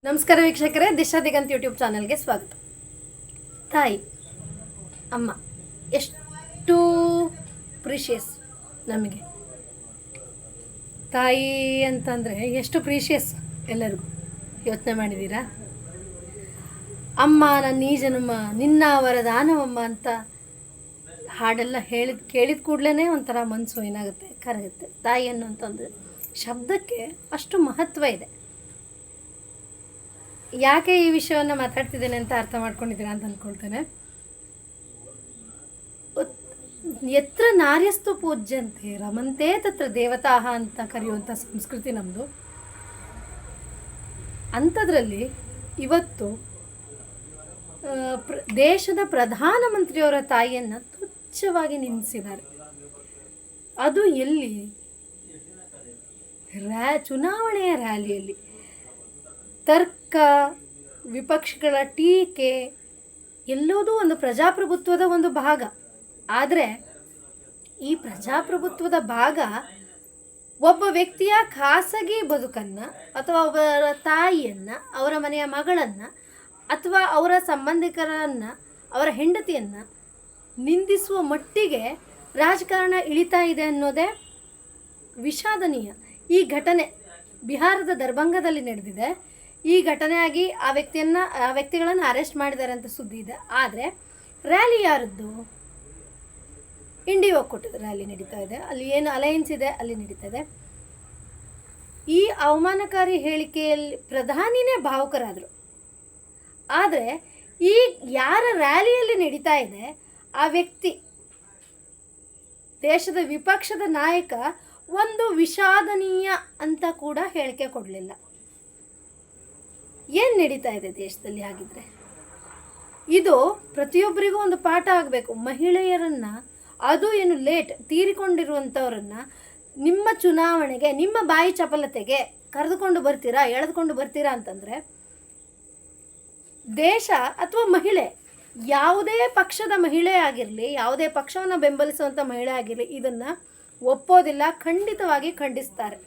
ನಮಸ್ಕಾರ ವೀಕ್ಷಕರೇ, ದಿಶಾ ದಿಗಂತ್ ಯೂಟ್ಯೂಬ್ ಚಾನಲ್ಗೆ ಸ್ವಾಗತ. ತಾಯಿ, ಅಮ್ಮ ಎಷ್ಟು ಪ್ರೀಷಿಯಸ್ ನಮಗೆ. ತಾಯಿ ಅಂತಂದರೆ ಎಷ್ಟು ಪ್ರೀಷಿಯಸ್ ಎಲ್ಲರಿಗೂ ಯೋಚನೆ ಮಾಡಿದ್ದೀರಾ? ಅಮ್ಮ ನನ್ನ ಈ ಜನ್ಮ ನಿನ್ನ ವರದಾನವಮ್ಮ ಅಂತ ಹಾಡೆಲ್ಲ ಕೇಳಿದ ಕೂಡಲೇ ಒಂಥರ ಮನಸ್ಸು ಏನಾಗುತ್ತೆ, ಕರಗುತ್ತೆ. ತಾಯಿ ಅನ್ನೋಂಥದ್ದು ಶಬ್ದಕ್ಕೆ ಅಷ್ಟು ಮಹತ್ವ ಇದೆ. ಯಾಕೆ ಈ ವಿಷಯವನ್ನು ಮಾತಾಡ್ತಿದ್ದೇನೆ ಅಂತ ಅರ್ಥ ಮಾಡ್ಕೊಂಡಿದ್ದೀರಾ ಅಂತ ಅಂದ್ಕೊಳ್ತೇನೆ. ಎತ್ರ ನಾರ್ಯಸ್ತು ಪೂಜ್ಯಂತೆ ರಮಂತೆ ತತ್ರ ದೇವತಾಹ ಅಂತ ಕರೆಯುವಂಥ ಸಂಸ್ಕೃತಿ ನಮ್ಮದು. ಅಂಥದ್ರಲ್ಲಿ ಇವತ್ತು ದೇಶದ ಪ್ರಧಾನಮಂತ್ರಿಯವರ ತಾಯಿಯನ್ನು ತುಚ್ಛವಾಗಿ ನಿಲ್ಲಿಸಿದ್ದಾರೆ. ಅದು ಎಲ್ಲಿ? ಚುನಾವಣೆಯ ರ್ಯಾಲಿಯಲ್ಲಿ. ತರ್ಕ, ವಿಪಕ್ಷಗಳ ಟೀಕೆ ಎಲ್ಲೋದು ಒಂದು ಪ್ರಜಾಪ್ರಭುತ್ವದ ಒಂದು ಭಾಗ. ಆದರೆ ಈ ಪ್ರಜಾಪ್ರಭುತ್ವದ ಭಾಗ ಒಬ್ಬ ವ್ಯಕ್ತಿಯ ಖಾಸಗಿ ಬದುಕನ್ನು ಅಥವಾ ಅವರ ತಾಯಿಯನ್ನು, ಅವರ ಮನೆಯ ಮಗಳನ್ನು ಅಥವಾ ಅವರ ಸಂಬಂಧಿಕರನ್ನು, ಅವರ ಹೆಂಡತಿಯನ್ನು ನಿಂದಿಸುವ ಮಟ್ಟಿಗೆ ರಾಜಕಾರಣ ಇಳಿತಾ ಇದೆ ಅನ್ನೋದೇ ವಿಷಾದನೀಯ. ಈ ಘಟನೆ ಬಿಹಾರದ ದರ್ಭಂಗದಲ್ಲಿ ನಡೆದಿದೆ. ಈ ಘಟನೆಯಾಗಿ ಆ ವ್ಯಕ್ತಿಗಳನ್ನು ಅರೆಸ್ಟ್ ಮಾಡಿದ್ದಾರೆ ಅಂತ ಸುದ್ದಿ ಇದೆ. ಆದರೆ ರ್ಯಾಲಿ ಯಾರದ್ದು? ಇಂಡಿ ಒಕ್ಕೂಟದ ರ್ಯಾಲಿ ನಡೀತಾ ಇದೆ. ಅಲ್ಲಿ ಏನು ಅಲಯನ್ಸ್ ಇದೆ ಅಲ್ಲಿ ನಡೀತಾ ಇದೆ. ಈ ಅವಮಾನಕಾರಿ ಹೇಳಿಕೆಯಲ್ಲಿ ಪ್ರಧಾನಿನೇ ಭಾವುಕರಾದರು. ಆದರೆ ಈ ಯಾರ ರ್ಯಾಲಿಯಲ್ಲಿ ನಡೀತಾ ಇದೆ ಆ ವ್ಯಕ್ತಿ, ದೇಶದ ವಿಪಕ್ಷದ ನಾಯಕ, ಒಂದು ವಿಷಾದನೀಯ ಅಂತ ಕೂಡ ಹೇಳಿಕೆ ಕೊಡಲಿಲ್ಲ. ಏನು ನಡೀತಾ ಇದೆ ದೇಶದಲ್ಲಿ? ಹಾಗಿದ್ರೆ ಇದು ಪ್ರತಿಯೊಬ್ಬರಿಗೂ ಒಂದು ಪಾಠ ಆಗಬೇಕು. ಮಹಿಳೆಯರನ್ನು, ಅದು ಏನು ತೀರಿಕೊಂಡಿರುವಂಥವ್ರನ್ನು ನಿಮ್ಮ ಚುನಾವಣೆಗೆ, ನಿಮ್ಮ ಬಾಯಿ ಚಪಲತೆಗೆ ಕರೆದುಕೊಂಡು ಬರ್ತೀರಾ, ಎಳೆದುಕೊಂಡು ಬರ್ತೀರಾ ಅಂತಂದರೆ ದೇಶ ಅಥವಾ ಮಹಿಳೆ, ಯಾವುದೇ ಪಕ್ಷದ ಮಹಿಳೆ ಆಗಿರಲಿ, ಯಾವುದೇ ಪಕ್ಷವನ್ನು ಬೆಂಬಲಿಸುವಂಥ ಮಹಿಳೆ ಆಗಿರಲಿ, ಇದನ್ನು ಒಪ್ಪೋದಿಲ್ಲ. ಖಂಡಿತವಾಗಿ ಖಂಡಿಸ್ತಾರೆ,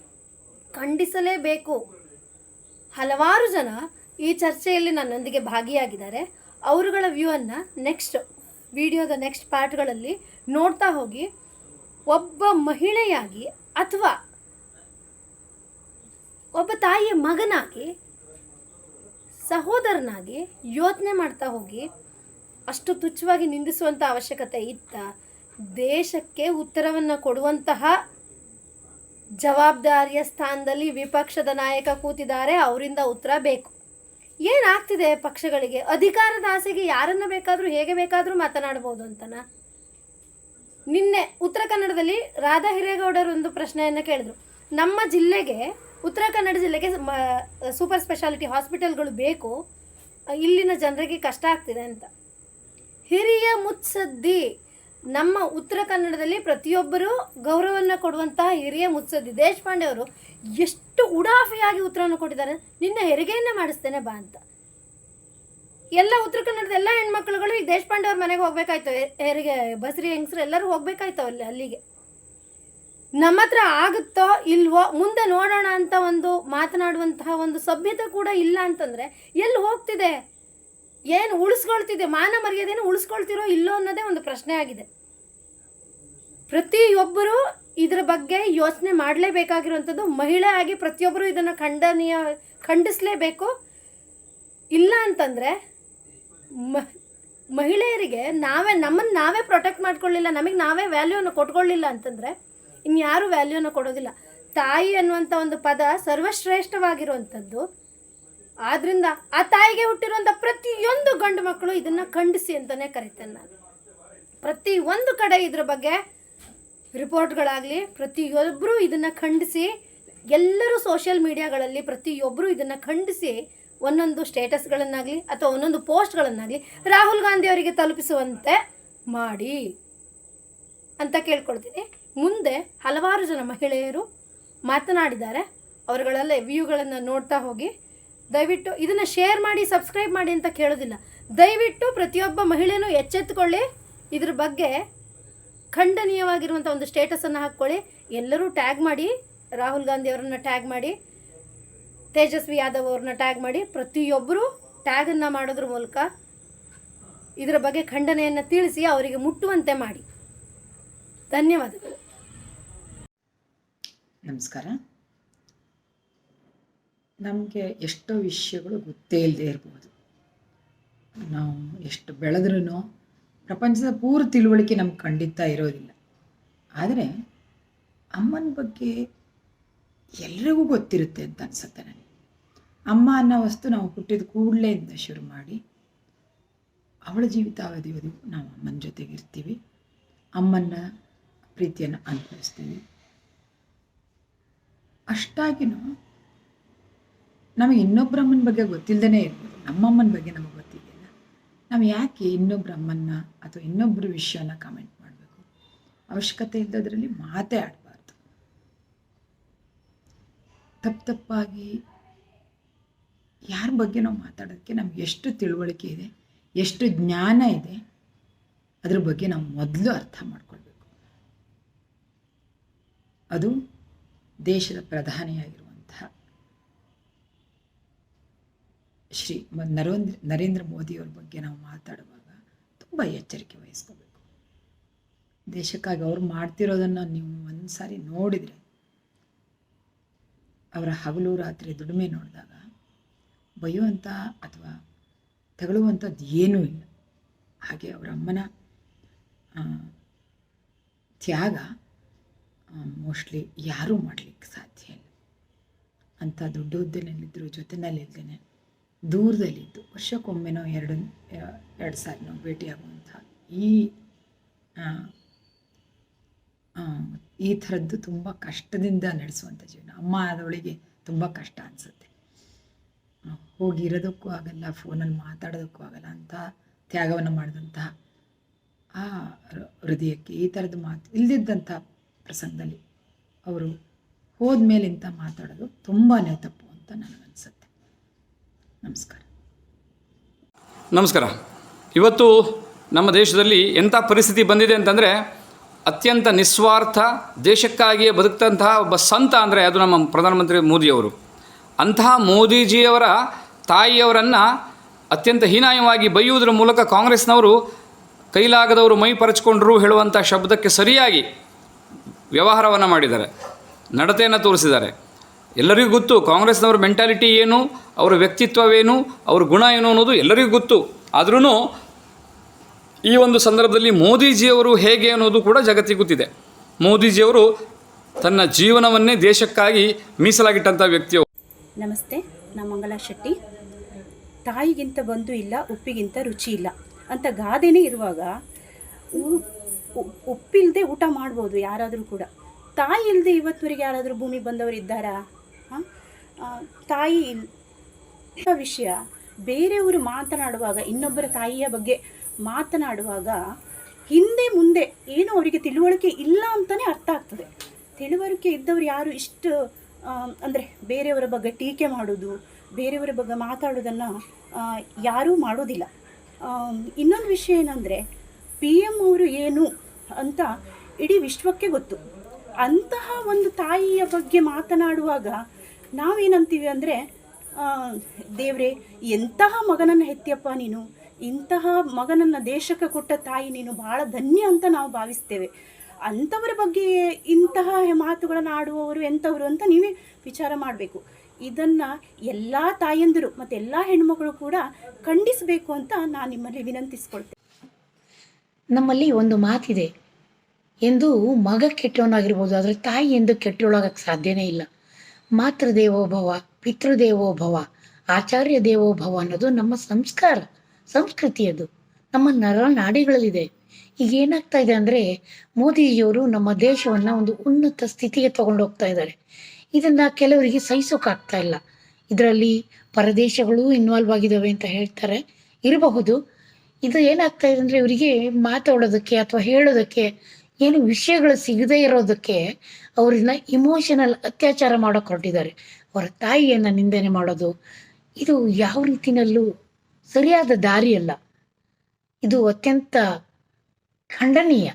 ಖಂಡಿಸಲೇಬೇಕು. ಹಲವಾರು ಜನ ಈ ಚರ್ಚೆಯಲ್ಲಿ ನನ್ನೊಂದಿಗೆ ಭಾಗಿಯಾಗಿದ್ದಾರೆ. ಅವರುಗಳ ವ್ಯೂವನ್ನು ವಿಡಿಯೋದ ನೆಕ್ಸ್ಟ್ ಪಾರ್ಟ್ಗಳಲ್ಲಿ ನೋಡ್ತಾ ಹೋಗಿ. ಒಬ್ಬ ಮಹಿಳೆಯಾಗಿ ಅಥವಾ ಒಬ್ಬ ತಾಯಿಯ ಮಗನಾಗಿ, ಸಹೋದರನಾಗಿ ಯೋಚನೆ ಮಾಡ್ತಾ ಹೋಗಿ. ಅಷ್ಟು ತುಚ್ಛವಾಗಿ ನಿಂದಿಸುವಂಥ ಅವಶ್ಯಕತೆ ಇತ್ತ? ದೇಶಕ್ಕೆ ಉತ್ತರವನ್ನು ಕೊಡುವಂತಹ ಜವಾಬ್ದಾರಿಯ ಸ್ಥಾನದಲ್ಲಿ ವಿಪಕ್ಷದ ನಾಯಕ ಕೂತಿದ್ದಾರೆ. ಅವರಿಂದ ಉತ್ತರ ಬೇಕು. ಏನಾಗ್ತಿದೆ ಪಕ್ಷಗಳಿಗೆ? ಅಧಿಕಾರದ ಆಸೆಗೆ ಯಾರನ್ನು ಬೇಕಾದರೂ ಹೇಗೆ ಬೇಕಾದರೂ ಮಾತನಾಡ್ಬೋದು ಅಂತನಾ? ನಿನ್ನೆ ಉತ್ತರ ಕನ್ನಡದಲ್ಲಿ ರಾಧಾ ಹಿರೇಗೌಡರು ಒಂದು ಪ್ರಶ್ನೆಯನ್ನು ಕೇಳಿದ್ರು. ನಮ್ಮ ಜಿಲ್ಲೆಗೆ, ಉತ್ತರ ಕನ್ನಡ ಜಿಲ್ಲೆಗೆ ಸೂಪರ್ ಸ್ಪೆಷಾಲಿಟಿ ಹಾಸ್ಪಿಟಲ್ಗಳು ಬೇಕು, ಇಲ್ಲಿನ ಜನರಿಗೆ ಕಷ್ಟ ಆಗ್ತಿದೆ ಅಂತ. ಹಿರಿಯ ಮುತ್ಸದ್ದಿ, ನಮ್ಮ ಉತ್ತರ ಕನ್ನಡದಲ್ಲಿ ಪ್ರತಿಯೊಬ್ಬರೂ ಗೌರವವನ್ನು ಕೊಡುವಂತಹ ಹಿರಿಯ ಮುತ್ಸದ್ದಿ ದೇಶಪಾಂಡೆ ಅವರು ಎಷ್ಟು ಉಡಾಫಿಯಾಗಿ ಉತ್ತರವನ್ನು ಕೊಟ್ಟಿದ್ದಾರೆ. ನಿನ್ನ ಹೆರಿಗೆಯನ್ನೇ ಮಾಡಿಸ್ತೇನೆ ಬಾ ಅಂತ. ಎಲ್ಲ ಉತ್ತರ ಕನ್ನಡದ ಎಲ್ಲ ಹೆಣ್ಮಕ್ಳುಗಳು ಈಗ ದೇಶಪಾಂಡೆ ಅವ್ರ ಮನೆಗೆ ಹೋಗ್ಬೇಕಾಯ್ತು. ಹೆರಿಗೆ ಬಸ್ರಿ ಹೆಂಗಸರು ಎಲ್ಲರೂ ಹೋಗ್ಬೇಕಾಯ್ತು ಅಲ್ಲಿಗೆ. ನಮ್ಮ ಹತ್ರ ಆಗುತ್ತೋ ಇಲ್ವೋ ಮುಂದೆ ನೋಡೋಣ ಅಂತ ಒಂದು ಮಾತನಾಡುವಂತಹ ಒಂದು ಸಭ್ಯತೆ ಕೂಡ ಇಲ್ಲ ಅಂತಂದರೆ ಎಲ್ಲಿ ಹೋಗ್ತಿದೆ? ಏನು ಉಳಿಸ್ಕೊಳ್ತಿದೆ? ಮಾನ ಮರ್ಯಾದೆಯನ್ನು ಉಳಿಸ್ಕೊಳ್ತಿರೋ ಇಲ್ಲೋ ಅನ್ನೋದೇ ಒಂದು ಪ್ರಶ್ನೆ ಆಗಿದೆ. ಪ್ರತಿಯೊಬ್ಬರೂ ಇದರ ಬಗ್ಗೆ ಯೋಚನೆ ಮಾಡಲೇಬೇಕಾಗಿರುವಂಥದ್ದು. ಮಹಿಳೆ ಆಗಿ ಪ್ರತಿಯೊಬ್ಬರು ಇದನ್ನು ಖಂಡಿಸಲೇಬೇಕು. ಇಲ್ಲ ಅಂತಂದರೆ ಮಹಿಳೆಯರಿಗೆ ನಮ್ಮನ್ನು ನಾವೇ ಪ್ರೊಟೆಕ್ಟ್ ಮಾಡ್ಕೊಳ್ಳಿಲ್ಲ, ನಮಗೆ ನಾವೇ ವ್ಯಾಲ್ಯೂವನ್ನು ಕೊಟ್ಕೊಳ್ಳಿಲ್ಲ ಅಂತಂದರೆ ಇನ್ಯಾರೂ ವ್ಯಾಲ್ಯೂವನ್ನು ಕೊಡೋದಿಲ್ಲ. ತಾಯಿ ಅನ್ನುವಂಥ ಒಂದು ಪದ ಸರ್ವಶ್ರೇಷ್ಠವಾಗಿರುವಂಥದ್ದು. ಆದ್ದರಿಂದ ಆ ತಾಯಿಗೆ ಹುಟ್ಟಿರುವಂಥ ಪ್ರತಿಯೊಂದು ಗಂಡು ಮಕ್ಕಳು ಇದನ್ನು ಖಂಡಿಸಿ ಅಂತಲೇ ಕರಿತೇನೆ ನಾನು. ಪ್ರತಿಯೊಂದು ಕಡೆ ಇದ್ರ ಬಗ್ಗೆ ರಿಪೋರ್ಟ್ಗಳಾಗಲಿ, ಪ್ರತಿಯೊಬ್ಬರೂ ಇದನ್ನು ಖಂಡಿಸಿ, ಎಲ್ಲರೂ ಸೋಷಿಯಲ್ ಮೀಡಿಯಾಗಳಲ್ಲಿ ಪ್ರತಿಯೊಬ್ಬರೂ ಇದನ್ನು ಖಂಡಿಸಿ ಒಂದೊಂದು ಸ್ಟೇಟಸ್ಗಳನ್ನಾಗಲಿ ಅಥವಾ ಒಂದೊಂದು ಪೋಸ್ಟ್ಗಳನ್ನಾಗಲಿ ರಾಹುಲ್ ಗಾಂಧಿ ಅವರಿಗೆ ತಲುಪಿಸುವಂತೆ ಮಾಡಿ ಅಂತ ಕೇಳ್ಕೊಳ್ತೀನಿ. ಮುಂದೆ ಹಲವಾರು ಜನ ಮಹಿಳೆಯರು ಮಾತನಾಡಿದ್ದಾರೆ. ಅವರುಗಳಲ್ಲೇ ವ್ಯೂಗಳನ್ನು ನೋಡ್ತಾ ಹೋಗಿ. ದಯವಿಟ್ಟು ಇದನ್ನು ಶೇರ್ ಮಾಡಿ, ಸಬ್ಸ್ಕ್ರೈಬ್ ಮಾಡಿ ಅಂತ ಕೇಳೋದಿಲ್ಲ. ದಯವಿಟ್ಟು ಪ್ರತಿಯೊಬ್ಬ ಮಹಿಳೆಯೂ ಎಚ್ಚೆತ್ತುಕೊಳ್ಳಿ. ಇದ್ರ ಬಗ್ಗೆ ಖಂಡನೀಯವಾಗಿರುವಂಥ ಒಂದು ಸ್ಟೇಟಸನ್ನು ಹಾಕ್ಕೊಳ್ಳಿ. ಎಲ್ಲರೂ ಟ್ಯಾಗ್ ಮಾಡಿ, ರಾಹುಲ್ ಗಾಂಧಿ ಅವರನ್ನು ಟ್ಯಾಗ್ ಮಾಡಿ. ತೇಜಸ್ವಿ ಯಾದವ್ ಅವ್ರನ್ನ ಟ್ಯಾಗ್ ಮಾಡಿ, ಪ್ರತಿಯೊಬ್ಬರು ಟ್ಯಾಗನ್ನು ಮಾಡೋದ್ರ ಮೂಲಕ ಇದರ ಬಗ್ಗೆ ಖಂಡನೆಯನ್ನು ತಿಳಿಸಿ ಅವರಿಗೆ ಮುಟ್ಟುವಂತೆ ಮಾಡಿ. ಧನ್ಯವಾದಗಳು. ನಮಸ್ಕಾರ. ನಮಗೆ ಎಷ್ಟೋ ವಿಷಯಗಳು ಗೊತ್ತೇ ಇಲ್ಲದೆ ಇರ್ಬೋದು. ನಾವು ಎಷ್ಟು ಬೆಳೆದ್ರೂ ಪ್ರಪಂಚದ ಪೂರ್ತಿ ತಿಳುವಳಿಕೆ ನಮ್ಗೆ ಖಂಡಿತ ಇರೋದಿಲ್ಲ. ಆದರೆ ಅಮ್ಮನ ಬಗ್ಗೆ ಎಲ್ರಿಗೂ ಗೊತ್ತಿರುತ್ತೆ ಅಂತ ಅನಿಸುತ್ತೆ ನನಗೆ. ಅಮ್ಮ ಅನ್ನೋ ವಸ್ತು ನಾವು ಹುಟ್ಟಿದ ಕೂಡಲೇಯಿಂದ ಶುರು ಮಾಡಿ ಅವಳ ಜೀವಿತಾವಧಿವರೆಗೂ ನಾವು ಅಮ್ಮನ ಜೊತೆಗಿರ್ತೀವಿ, ಅಮ್ಮನ ಪ್ರೀತಿಯನ್ನು ಅನುಭವಿಸ್ತೀವಿ. ಅಷ್ಟಾಗಿನೂ ನಮಗೆ ಇನ್ನೊಬ್ಬರ ಅಮ್ಮನ ಬಗ್ಗೆ ಗೊತ್ತಿಲ್ಲದೇ ಇರ್ಬೋದು, ನಮ್ಮಮ್ಮನ ಬಗ್ಗೆ ನಮಗೆ ಗೊತ್ತಿದೆಯಲ್ಲ. ನಾವು ಯಾಕೆ ಇನ್ನೊಬ್ಬರ ಅಮ್ಮನ್ನ ಅಥವಾ ಇನ್ನೊಬ್ಬರ ವಿಷಯನ ಕಾಮೆಂಟ್ ಮಾಡಬೇಕು? ಅವಶ್ಯಕತೆ ಇಲ್ಲದ್ರಲ್ಲಿ ಮಾತೇ ಆಡಬಾರ್ದು. ತಪ್ಪಾಗಿ ಯಾರ ಬಗ್ಗೆ ನಾವು ಮಾತಾಡೋದಕ್ಕೆ ನಮ್ಗೆ ಎಷ್ಟು ತಿಳುವಳಿಕೆ ಇದೆ, ಎಷ್ಟು ಜ್ಞಾನ ಇದೆ, ಅದ್ರ ಬಗ್ಗೆ ನಾವು ಮೊದಲು ಅರ್ಥ ಮಾಡ್ಕೊಳ್ಬೇಕು. ಅದು ದೇಶದ ಪ್ರಧಾನಿಯಾಗಿರುವಂತಹ ಶ್ರೀ ನರೇಂದ್ರ ಮೋದಿಯವ್ರ ಬಗ್ಗೆ ನಾವು ಮಾತಾಡುವಾಗ ತುಂಬ ಎಚ್ಚರಿಕೆ ವಹಿಸ್ಕೋಬೇಕು. ದೇಶಕ್ಕಾಗಿ ಅವ್ರು ಮಾಡ್ತಿರೋದನ್ನು ನೀವು ಒಂದು ಸಾರಿ ನೋಡಿದರೆ, ಅವರ ಹಗಲು ರಾತ್ರಿ ದುಡಿಮೆ ನೋಡಿದಾಗ ಬೈಯುವಂಥ ಅಥವಾ ತಗೊಳ್ಳುವಂಥದ್ದು ಏನೂ ಇಲ್ಲ. ಹಾಗೆ ಅವರ ಅಮ್ಮನ ತ್ಯಾಗ ಮೋಸ್ಟ್ಲಿ ಯಾರೂ ಮಾಡಲಿಕ್ಕೆ ಸಾಧ್ಯ ಇಲ್ಲ. ಅಂಥ ದೊಡ್ಡ ಹುದ್ದೆನಲ್ಲಿದ್ದರು, ಜೊತೆಯಲ್ಲಿದ್ದೇನೆ, ದೂರದಲ್ಲಿದ್ದು ವರ್ಷಕ್ಕೊಮ್ಮೆನೋ ಎರಡು ಸಾರಿನೋ ಭೇಟಿಯಾಗುವಂಥ ಈ ಥರದ್ದು ತುಂಬ ಕಷ್ಟದಿಂದ ನಡೆಸುವಂಥ ಜೀವನ. ಅಮ್ಮ ಆದವಳಿಗೆ ತುಂಬ ಕಷ್ಟ ಅನಿಸುತ್ತೆ. ಹೋಗಿರೋದಕ್ಕೂ ಆಗಲ್ಲ, ಫೋನಲ್ಲಿ ಮಾತಾಡೋದಕ್ಕೂ ಆಗಲ್ಲ ಅಂತ ತ್ಯಾಗವನ್ನು ಮಾಡಿದಂತಹ ಆ ಹೃದಯಕ್ಕೆ ಈ ಥರದ ಮಾತು ಇಲ್ಲದಿದ್ದಂಥ ಪ್ರಸಂಗದಲ್ಲಿ ಅವರು ಹೋದ್ಮೇಲೆ ಇಂಥ ಮಾತಾಡೋದು ತುಂಬಾ ತಪ್ಪು ಅಂತ ನನಗನ್ಸುತ್ತೆ. ನಮಸ್ಕಾರ. ನಮಸ್ಕಾರ. ಇವತ್ತು ನಮ್ಮ ದೇಶದಲ್ಲಿ ಎಂಥ ಪರಿಸ್ಥಿತಿ ಬಂದಿದೆ ಅಂತಂದರೆ, ಅತ್ಯಂತ ನಿಸ್ವಾರ್ಥ ದೇಶಕ್ಕಾಗಿಯೇ ಬದುಕ್ತಂತಹ ಒಬ್ಬ ಸಂತ ಅಂದರೆ ಅದು ನಮ್ಮ ಪ್ರಧಾನಮಂತ್ರಿ ಮೋದಿಯವರು. ಅಂತಹ ಮೋದಿಜಿಯವರ ತಾಯಿಯವರನ್ನು ಅತ್ಯಂತ ಹೀನಾಯವಾಗಿ ಬೈಯುವುದರ ಮೂಲಕ ಕಾಂಗ್ರೆಸ್ನವರು ಕೈಲಾಗದವರು ಮೈ ಪರಚಿಕೊಂಡ್ರು ಹೇಳುವಂಥ ಶಬ್ದಕ್ಕೆ ಸರಿಯಾಗಿ ವ್ಯವಹಾರವನ್ನು ಮಾಡಿದ್ದಾರೆ, ನಡತೆಯನ್ನು ತೋರಿಸಿದ್ದಾರೆ. ಎಲ್ಲರಿಗೂ ಗೊತ್ತು ಕಾಂಗ್ರೆಸ್ನವ್ರ ಮೆಂಟಾಲಿಟಿ ಏನು, ಅವರ ವ್ಯಕ್ತಿತ್ವವೇನು, ಅವ್ರ ಗುಣ ಏನು ಅನ್ನೋದು ಎಲ್ಲರಿಗೂ ಗೊತ್ತು. ಆದ್ರೂ ಈ ಒಂದು ಸಂದರ್ಭದಲ್ಲಿ ಮೋದಿಜಿಯವರು ಹೇಗೆ ಅನ್ನೋದು ಕೂಡ ಜಗತ್ತಿಗೆ ಗೊತ್ತಿದೆ. ಮೋದಿಜಿಯವರು ತನ್ನ ಜೀವನವನ್ನೇ ದೇಶಕ್ಕಾಗಿ ಮೀಸಲಾಗಿಟ್ಟಂಥ ವ್ಯಕ್ತಿಯವರು. ನಮಸ್ತೆ, ನಾನು ಮಂಗಳಾ ಶೆಟ್ಟಿ. ತಾಯಿಗಿಂತ ಬಂಧು ಇಲ್ಲ, ಉಪ್ಪಿಗಿಂತ ರುಚಿ ಇಲ್ಲ ಅಂತ ಗಾದೆನೇ ಇರುವಾಗ ಉಪ್ಪಿಲ್ಲದೆ ಊಟ ಮಾಡ್ಬೋದು ಯಾರಾದರೂ ಕೂಡ. ತಾಯಿ ಇಲ್ಲದೆ ಇವತ್ತುವರೆಗೆ ಯಾರಾದರೂ ಭೂಮಿಗೆ ಬಂದವರು ಇದ್ದಾರಾ? ತಾಯಿ ವಿಷಯ ಬೇರೆಯವರು ಮಾತನಾಡುವಾಗ, ಇನ್ನೊಬ್ಬರ ತಾಯಿಯ ಬಗ್ಗೆ ಮಾತನಾಡುವಾಗ ಹಿಂದೆ ಮುಂದೆ ಏನು ಅವರಿಗೆ ತಿಳುವಳಿಕೆ ಇಲ್ಲ ಅಂತಲೇ ಅರ್ಥ ಆಗ್ತದೆ. ತಿಳುವಳಿಕೆ ಇದ್ದವರು ಯಾರು ಇಷ್ಟು ಅಂದರೆ ಬೇರೆಯವರ ಬಗ್ಗೆ ಟೀಕೆ ಮಾಡೋದು, ಬೇರೆಯವರ ಬಗ್ಗೆ ಮಾತಾಡೋದನ್ನು ಯಾರೂ ಮಾಡೋದಿಲ್ಲ. ಇನ್ನೊಂದು ವಿಷಯ ಏನಂದರೆ, PM ಅವರು ಏನು ಅಂತ ಇಡೀ ವಿಶ್ವಕ್ಕೆ ಗೊತ್ತು. ಅಂತಹ ಒಂದು ತಾಯಿಯ ಬಗ್ಗೆ ಮಾತನಾಡುವಾಗ ನಾವೇನಂತೀವಿ ಅಂದರೆ, ದೇವರೇ ಎಂತಹ ಮಗನನ್ನು ಹೆತ್ತಿಯಪ್ಪ ನೀನು, ಇಂತಹ ಮಗನನ್ನು ದೇಶಕ್ಕೆ ಕೊಟ್ಟ ತಾಯಿ ನೀನು ಭಾಳ ಧನ್ಯ ಅಂತ ನಾವು ಭಾವಿಸ್ತೇವೆ. ಅಂಥವರ ಬಗ್ಗೆ ಇಂತಹ ಮಾತುಗಳನ್ನು ಆಡುವವರು ಎಂಥವರು ಅಂತ ನೀವೇ ವಿಚಾರ ಮಾಡಬೇಕು. ಇದನ್ನು ಎಲ್ಲ ತಾಯಂದಿರು ಮತ್ತು ಎಲ್ಲ ಹೆಣ್ಮಕ್ಳು ಕೂಡ ಖಂಡಿಸಬೇಕು ಅಂತ ನಾನು ನಿಮ್ಮಲ್ಲಿ ವಿನಂತಿಸ್ಕೊಳ್ತೇನೆ. ನಮ್ಮಲ್ಲಿ ಒಂದು ಮಾತಿದೆ, ಎಂದು ಮಗ ಕೆಟ್ಟವನಾಗಿರ್ಬೋದು, ಆದರೆ ತಾಯಿ ಎಂದು ಕೆಟ್ಟವಳಾಗಕ್ಕೆ ಸಾಧ್ಯನೇ ಇಲ್ಲ. ಮಾತೃದೇವೋಭವ, ಪಿತೃದೇವೋಭವ, ಆಚಾರ್ಯ ದೇವೋಭವ ಅನ್ನೋದು ನಮ್ಮ ಸಂಸ್ಕಾರ, ಸಂಸ್ಕೃತಿ. ಅದು ನಮ್ಮ ನರನಾಡಿಗಳಲ್ಲಿದೆ. ಈಗ ಏನಾಗ್ತಾ ಇದೆ ಅಂದರೆ, ಮೋದಿಜಿಯವರು ನಮ್ಮ ದೇಶವನ್ನು ಒಂದು ಉನ್ನತ ಸ್ಥಿತಿಗೆ ತಗೊಂಡು ಹೋಗ್ತಾ ಇದ್ದಾರೆ. ಇದನ್ನು ಕೆಲವರಿಗೆ ಸಹಿಸೋಕ್ಕಾಗ್ತಾ ಇಲ್ಲ. ಇದರಲ್ಲಿ ಪರದೇಶಗಳು ಇನ್ವಾಲ್ವ್ ಆಗಿದ್ದಾವೆ ಅಂತ ಹೇಳ್ತಾರೆ, ಇರಬಹುದು. ಇದು ಏನಾಗ್ತಾ ಇದೆ ಅಂದರೆ, ಇವರಿಗೆ ಮಾತಾಡೋದಕ್ಕೆ ಅಥವಾ ಹೇಳೋದಕ್ಕೆ ಏನು ವಿಷಯಗಳು ಸಿಗದೇ ಇರೋದಕ್ಕೆ ಅವ್ರನ್ನ ಇಮೋಷನಲ್ ಅತ್ಯಾಚಾರ ಮಾಡೋಕೆ ಹೊರಟಿದ್ದಾರೆ. ಅವರ ತಾಯಿಯನ್ನು ನಿಂದನೆ ಮಾಡೋದು, ಇದು ಯಾವ ರೀತಿಯಲ್ಲೂ ಸರಿಯಾದ ದಾರಿಯಲ್ಲ. ಇದು ಅತ್ಯಂತ ಖಂಡನೀಯ.